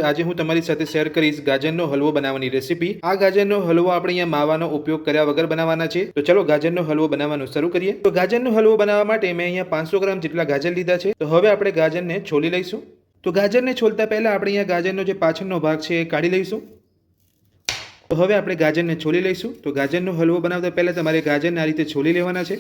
આજે હું તમારી સાથે શેર કરીશ ગાજરનો હલવો બનાવવાની રેસીપી। આ ગાજરનો હલવો આપણે અહીંયા માવાનો ઉપયોગ કર્યા વગર બનાવવાના છે। તો ચલો ગાજરનો હલવો બનાવવાનું શરૂ કરીએ। તો ગાજરનો હલવો બનાવવા માટે મેં અહીંયા 500 ગ્રામ જેટલા ગાજર લીધા છે। તો હવે આપણે ગાજરને છોલી લઈશું। તો ગાજરને છોલતા પહેલા આપણે અહીંયા ગાજરનો જે પાછળનો ભાગ છે એ કાઢી લઈશું। તો હવે આપણે ગાજરને છોલી લઈશું। તો ગાજરનો હલવો બનાવતા પહેલા તમારે ગાજરને આ રીતે છોલી લેવાના છે।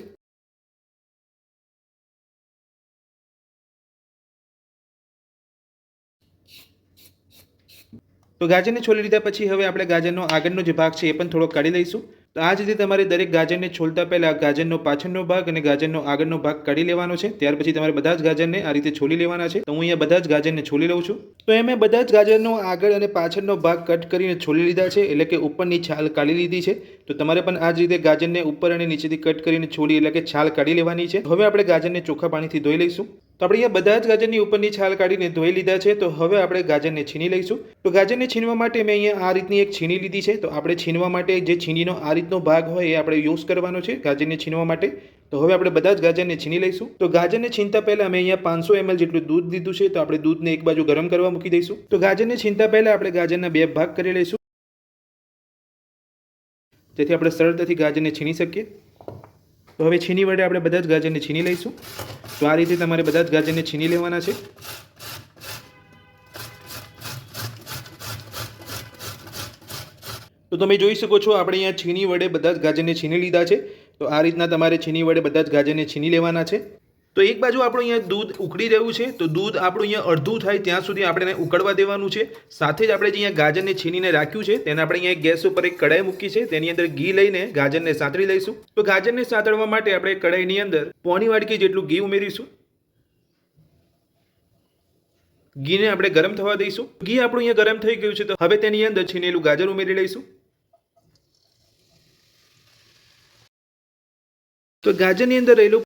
તો ગાજરને છોલી લીધા પછી હવે આપણે ગાજરનો આગળનો જે ભાગ છે એ પણ થોડો કાઢી લઈશું। તો આ જ રીતે તમારે દરેક ગાજરને છોલતા પહેલા ગાજરનો પાછળનો ભાગ અને ગાજરનો આગળનો ભાગ કાઢી લેવાનો છે। ત્યાર પછી તમારે બધા જ ગાજરને આ રીતે છોલી લેવાના છે। તો હું અહીંયા બધા જ ગાજરને છોલી લઉં છું। તો મેં બધા જ ગાજરનો આગળ અને પાછળનો ભાગ કટ કરીને છોલી લીધા છે, એટલે કે ઉપરની છાલ કાઢી લીધી છે। તો તમારે પણ આ જ રીતે ગાજરને ઉપર અને નીચેથી કટ કરીને છોલી એટલે કે છાલ કાઢી લેવાની છે। હવે આપણે ગાજરને ચોખ્ખા પાણીથી ધોઈ લઈશું। તો આપણે અહીંયા બધા જ ગાજરની ઉપરની છાલ કાઢીને ધોઈ લીધા છે। તો હવે આપણે ગાજરને છીણી લઈશું। તો ગાજરને છીણવા માટે મેં અહીંયા આ રીતની એક છીણી લીધી છે। તો આપણે છીણવા માટે જે છીણીનો આ રીતનો ભાગ હોય એ આપણે યુઝ કરવાનો છે ગાજરને છીણવા માટે। તો હવે આપણે બધા જ ગાજરને છીણી લઈશું। તો ગાજરને છીણતા પહેલા મેં અહીંયા 500 ml જેટલું દૂધ લીધું છે। તો આપણે દૂધને એક બાજુ ગરમ કરવા મૂકી દઈશું। તો ગાજરને છીણતા પહેલા આપણે ગાજરના બે ભાગ કરી લઈશું, જેથી આપણે સરળતાથી ગાજરને છીણી શકીએ। તો હવે છીણી વડે આપણે બધા જ ગાજરને છીણી લઈશું। તો આ રીતે તમારે બધા જ ગાજરને છીણી લેવાના છે। તો તમે જોઈ શકો છો આપણે અહીંયા છીણી વડે બધા જ ગાજરને છીણી લીધા છે। તો આ રીતના તમારે છીણી વડે બધા જ ગાજરને છીણી લેવાના છે। તો એક બાજુ આપણું અહીંયા દૂધ ઉકળી રહ્યું છે। તો દૂધ આપણું અહીંયા અડધું થાય ત્યાં સુધી આપણે એને ઉકળવા દેવાનું છે। સાથે જ આપણે જે અહીંયા ગાજરને છીણીને રાખ્યું છે તેને આપણે અહીંયા ગેસ ઉપર એક કઢાઈ મૂકી છે, તેની અંદર ઘી લઈને ગાજરને સાંતળી લઈશું। તો ગાજરને સાંતળવા માટે આપણે કઢાઈની અંદર પોણી વાટકી જેટલું ઘી ઉમેરીશું। ઘીને આપણે ગરમ થવા દઈશું। ઘી આપણું અહીંયા ગરમ થઈ ગયું છે। તો હવે તેની અંદર છીનેલું ગાજર ઉમેરી લઈશું। તો ગાજરની અંદર રહેલું